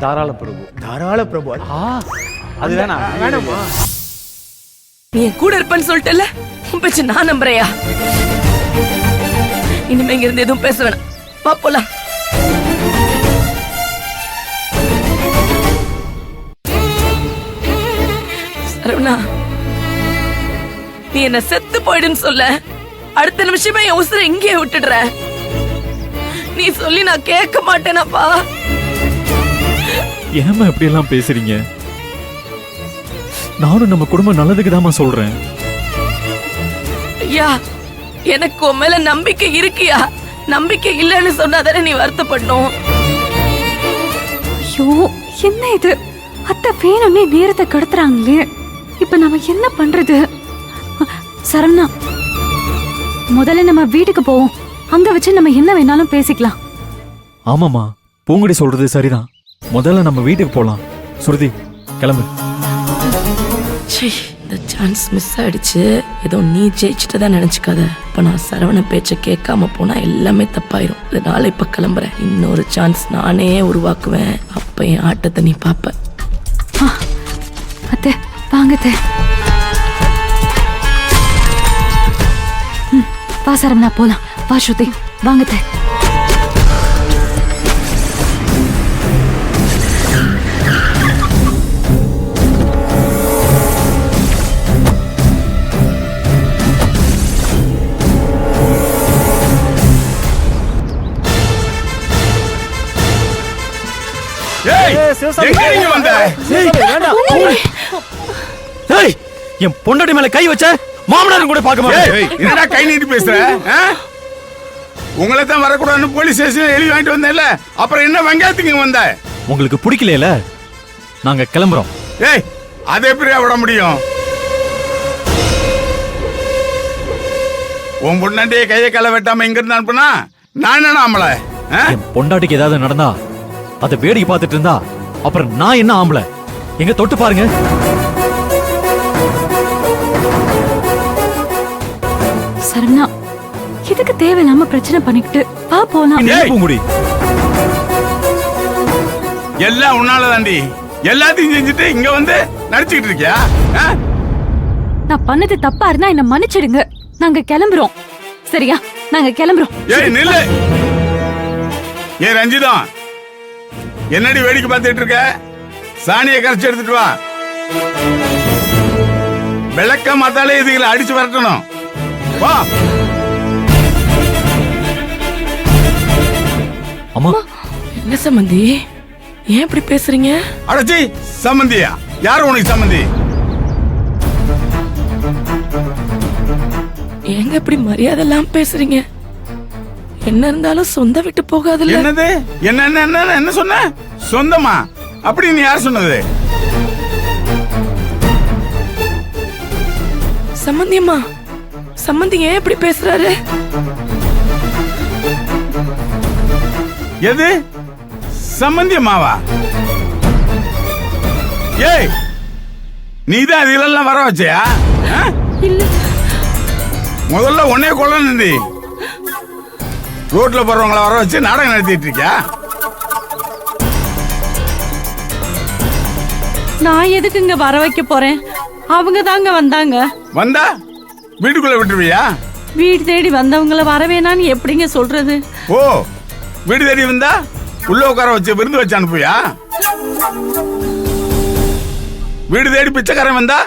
தாராள பிரபு அதுதானா? வேணாமா? நீ என் கூட இருப்பேன்னு சொல்லிட்டல, உன் பேச்சு நான் நம்புறையா? இனிமே இங்க இருந்து எதுவும் பேச வேணாம், வா போலாம். சரவணா, நீ என்ன செத்து போயிடுன்னு சொல்ல, அடுத்த நிமிஷமே என் உசுரை இங்கேயே விட்டுடுற. நீ சொல்லி நான் கேட்க மாட்டேனாப்பா. ஏமா இப்படி எல்லாம் பேசுறீங்க? நானும் நம்ம குடும்பம் நல்லதுக்கு தான் சொல்றேன். ஐயா, எனக்கு உன் மேல நம்பிக்கை இருக்கியா? நம்பிக்கை இல்லைன்னு சொன்னாதானே நீ வருத்தப்படணும். ஐயோ, என்ன இது? அத்தை வேணும்னே நேரத்தை கடத்துறாங்களே. இப்ப நம்ம என்ன பண்றது? சரவணா, முதல்ல நம்ம வீட்டுக்கு போவோம். அங்க வச்சு நம்ம என்ன வேணாலும் பேசிக்கலாம். ஆமாமா, பூங்குடி சொல்றது சரிதான். முதல்ல நம்ம வீட்டுக்கு போலாம். சுருதி, கிளம்பு. இந்த சான்ஸ் மிஸ் ஆயிடுச்சு. ஏதோ நீ ஜெயிச்சுட்டதான் நினைச்சுக்காத. இப்ப நான் சரவண பேச்ச கேட்காம போனா எல்லாமே தப்பாயிரும். அதனால இப்ப கிளம்புறேன். இன்னொரு சான்ஸ் நானே உருவாக்குவேன். அப்ப என் ஆட்டத்தை நீ பாப்ப. அத்தை வாங்க அத்தை. வா சரவணா போலாம். வா ஸ்ருதி, வாங்க அத்தை. என் பொண்டாட்டி மேல கை வச்ச மாமனாரும் கூட பார்க்க மாட்டேன். என்னடா கை நீட்டி பேசுற? உங்களை தான் வரக்கூடாதுன்னு போலீஸ் ஸ்டேஷன்ல எழுதி வாங்கிட்டு வந்தேன்ல, அப்புறம் என்ன வெங்காயத்துக்கு வந்த? உங்களுக்கு பிடிக்கல, நாங்க கிளம்புறோம். ஏய், அதை எப்படியா விட முடியும்? உன் பொண்டாட்டியை கையை கால வெட்டாம இங்க இருந்து அனுப்புனா நான் என்ன ஆம்பளை? என் பொண்டாட்டிக்கு ஏதாவது நடந்தா அதை வேடிக்கை பார்த்துட்டு இருந்தா அப்புறம் நான் என்ன ஆம்பளை? எங்க தொட்டு பாருங்க. சரவணா, இதுக்கு தேவையில்லாம பிரச்சனை பண்ணிக்கிட்டு வா போலாம். பூங்குடி, எல்லாம் உன்னால தாண்டி. எல்லாத்தையும் செஞ்சுட்டு இங்க வந்து நடிச்சுக்கிட்டு இருக்கியா? நான் பண்ணது தப்பா இருந்தா என்ன மன்னிச்சிடுங்க. நாங்க கிளம்புறோம். சரியா? நாங்க கிளம்புறோம். ஏய் நில்லு. ஏ ரஞ்சிதா, என்னடி வேடிக்கை பார்த்துட்டு இருக்க? சாணியை கரைச்சு எடுத்துட்டு வா. விளக்க மாத்தாலே இதுகளை அடிச்சு வரட்டணும். வா. அம்மா, என்ன சம்பந்தி, ஏன் இப்படி பேசுறீங்க? அடச்சி, சம்பந்தியா? யாரு உனக்கு சம்பந்தி? ஏங்க இப்படி மரியாதை எல்லாம் பேசுறீங்க? என்ன இருந்தாலும் சொந்த விட்டு போகாதுல்ல. என்னது? என்ன என்ன என்ன என்ன சொன்ன? சொந்தமா? அப்படி நீ யார் சொன்னது? சம்பந்தியம்மா, சம்பந்தி ஏன் இப்படி பேசுறாரு? எது சம்பந்தியம்மாவா? ஏய், நீதான் இதெல்லாம் வர வச்சியா? இல்ல, முதல்ல உன்னைய கொல்லணுண்டி. ரோட்ல போறவங்கள வர வச்சு நாடகம் நடத்திட்டு இருக்கியா? நான் எதுக்கு இங்க வர வைக்க போறேன்? அவங்க தாங்க வந்தாங்க. வந்தா வீட்டுக்குள்ள விட்டுருவியா? வீடு தேடி வந்தவங்கள வரவேணான்னு எப்படிங்க சொல்றது? ஓ, வீடு தேடி வந்தா உள்ள உட்கார வச்சு விருந்து வச்சு அனுப்புவியா? வீடு தேடி பிச்சைக்காரன் வந்தா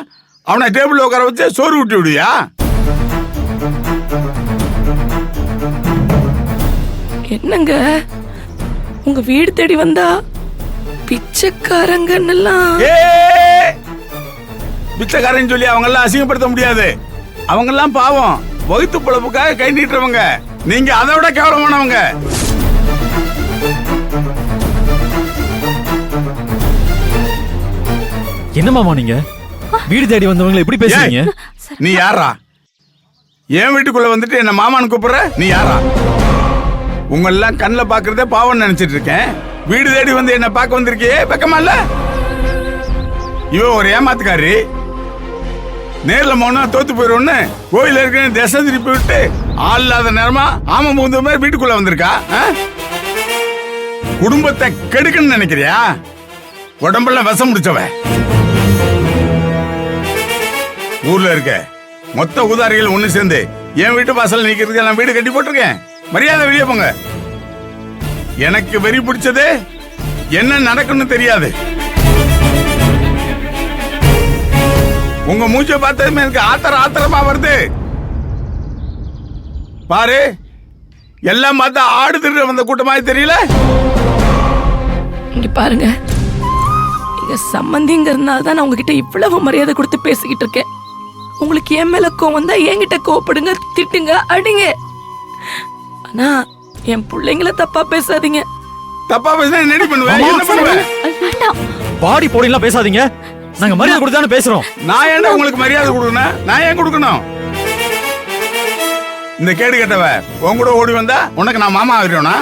அவனை டேபிள்ல உட்கார வச்சு சோறு ஊட்டி விடுவியா? என்னங்க உங்க வீடு தேடி வந்தா பிச்சைக்காரங்கன்னெல்லாம்? பிச்சைக்காரன் சொல்லி அவங்க எல்லாம் அசிங்கப்படுத்த முடியாது. அவங்க எல்லாம் பாவம், வகுத்து பொழப்புக்காக கை நீட்டுறவங்க. நீங்க அதை விட கேவலமானவங்க. என்னமாமா நீங்க வீடு தேடி வந்தவங்களை எப்படி பேசுறீங்க? நீ யாரா? என் வீட்டுக்குள்ள வந்துட்டு என்ன மாமான்னு கூப்பிடுற? நீ யாரா? உங்க எல்லாம் கண்ணுல பாக்குறதே பாவம் நினைச்சிட்டு இருக்கேன். வீடு தேடி வந்து என்ன பார்க்க வந்திருக்கியே, பக்கமா இல்ல? இவன் ஒரு ஏமாத்துக்காரி. நேர்ல போனா தோத்து போயிடும்னு கோயில இருக்க திசை திருப்பி விட்டு ஆள் இல்லாத நேரமா ஆமா மூந்த மாதிரி வீட்டுக்குள்ள வந்திருக்கா ஆ? குடும்பத்தை கெடுக்கணும்னு நினைக்கிறியா? உடம்பெல்லாம் விஷம் முடிச்சவ. ஊர்ல இருக்க மொத்த ஊதாரிகள் ஒண்ணு சேர்ந்து என் வீட்டு வாசல் நிக்கிறதுக்கு நான் வீடு கட்டி போட்டிருக்கேன். மரியாதை வெளியே போங்க. எனக்கு வெறி பிடிச்சது என்ன நடக்கும்னு தெரியாது. உங்க மூச்சை பார்த்ததுமே எனக்கு ஆத்திரமா வருது. பாரு, எல்லாம் பார்த்தா ஆடு திருட வந்த கூட்டமாக தெரியல. இங்க பாருங்க, இங்க சம்பந்திங்கிறதுனால தான் நான் உங்ககிட்ட இவ்வளவு மரியாதை கொடுத்து பேசிக்கிட்டு இருக்கேன். உங்களுக்கு என் மேல கோவம் வந்தா என்கிட்ட கோவப்படுங்க, திட்டுங்க, அடிங்க. ஆனா என் பிள்ளைங்கள தப்பா பேசாதீங்க. தப்பா பேசினா என்ன பண்ணுவேன்? என்ன பண்ணுவேன்? வேண்டாம். பாடி போடிலாம் பேசாதீங்க. நாங்க மரியாதை கொடுத்தானே பேசுறோம். நான் ஏன்டா உங்களுக்கு மரியாதை கொடுக்கணும்? நான் ஏன் கொடுக்கணும்? இந்த கேடு கட்டவ உன் கூட ஓடி வந்தா உனக்கு நான் மாமா ஆகிறோனா?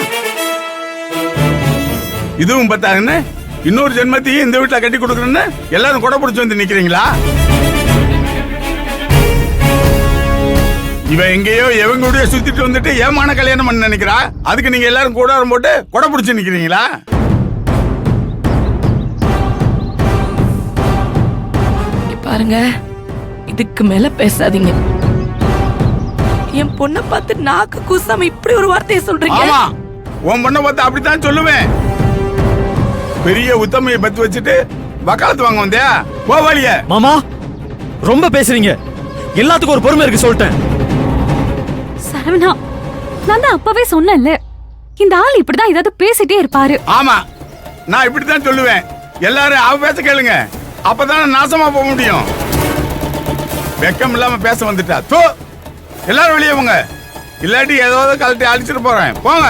இதுவும் பத்தாதுன்னு இன்னொரு ஜென்மத்தையும் இந்த வீட்டுல கட்டி கொடுக்கணும்னு எல்லாரும் கொடை பிடிச்சு வந்து நிக்கிறீங்களா? இவ எங்கேயோ எவங்களுடைய சுத்திட்டு வந்துட்டு ஏமான கல்யாணம் பண்ண நினைக்கிறா. அதுக்கு நீங்க எல்லாரும் கூடாரம் போட்டு கொடை பிடிச்சு நிக்கிறீங்களா? பாருங்க, இதுக்கு மேல பேசாதீங்க. என் பொண்ணை பார்த்து நாக்கு கூசாம இப்படி ஒரு வார்த்தையை சொல்றீங்க. ஆமா, உன் பொண்ணை பார்த்து அப்படித்தான் சொல்லுவேன். பெரிய உத்தமையை பத்து வச்சுட்டு வக்காலத்து வாங்க வந்தியா? போவாளிய மாமா ரொம்ப பேசுறீங்க. எல்லாத்துக்கும் ஒரு பொறுமை இருக்கு சொல்லிட்டேன். சரவணா, நான் தான் அப்பவே சொன்னேன்ல, இந்த ஆள் இப்படிதான் ஏதாவது பேசிட்டே இருப்பாரு. ஆமா, நான் இப்படித்தான் சொல்லுவேன். எல்லாரும் அவ பேச கேளுங்க, அப்பதானே நாசமா போக முடியும். வெக்கம் இல்லாம பேச வந்துட்டா தோ. எல்லாரும் வெளியே போங்க, இல்லாட்டி ஏதாவது கழட்டி அழிச்சிட்டு போறேன். போங்க.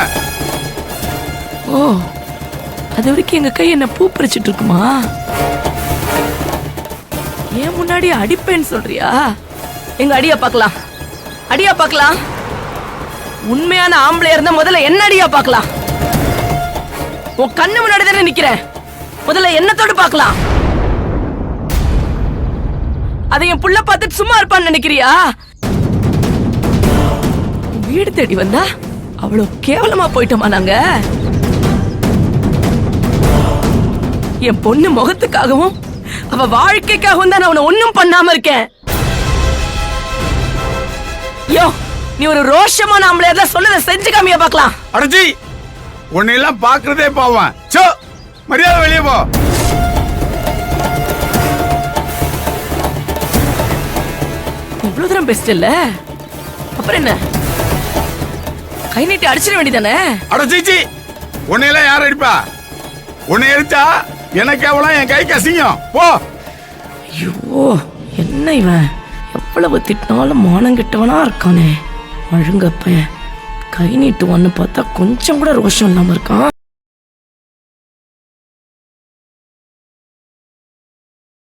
ஓ, அது வரைக்கும் எங்க கை என்ன பூ பறிச்சிட்டு இருக்குமா? ஏன் முன்னாடி அடிப்பேன்னு சொல்றியா? எங்க அடியா பார்க்கலாம், அடியா பார்க்கலாம். உண்மையான ஆம்பளையா இருந்தா முதல்ல என்ன அடியா பார்க்கலாம். உன் கண்ணு முன்னாடி தானே நிக்கிறேன், முதல்ல என்னத்தோடு பார்க்கலாம். அதை என் புள்ள பார்த்துட்டு சும்மா இருப்பான்னு நினைக்கிறியா? வீடு தேடி வந்தா அவ்வளவு கேவலமா போயிட்டோமா நாங்க? என் பொண்ணு முகத்துக்காகவும் அவ வாழ்க்கைக்காகவும் தான் நான் அவனை ஒன்னும் பண்ணாம இருக்கேன். யோ, நீ ஒரு ரோஷமான ஆம்பளையா சொன்னதை செஞ்சு காமியா பார்க்கலாம். அடச்சி, உன்னை எல்லாம் பாக்குறதே பாவம். சோ, மரியாதை வெளியே போ. இவ்வளவு தூரம் பெஸ்ட் இல்ல, அப்புறம் என்ன? கை நீட்டி அடிச்சிட வேண்டியதானே? அடச்சி, உன்னை எல்லாம் யார் அடிப்பா? உன்னை அடிச்சா எனக்கு எவ்வளவு என் கை கசியும். போ. ஐயோ, என்ன இவன் எவ்வளவு திட்டினாலும் மானம் கெட்டவனா இருக்கானே. அழுங்கப்ப கை நீட்டுவான்னு பார்த்தா கொஞ்சம் கூட ரோஷம் இல்லாம இருக்கான்.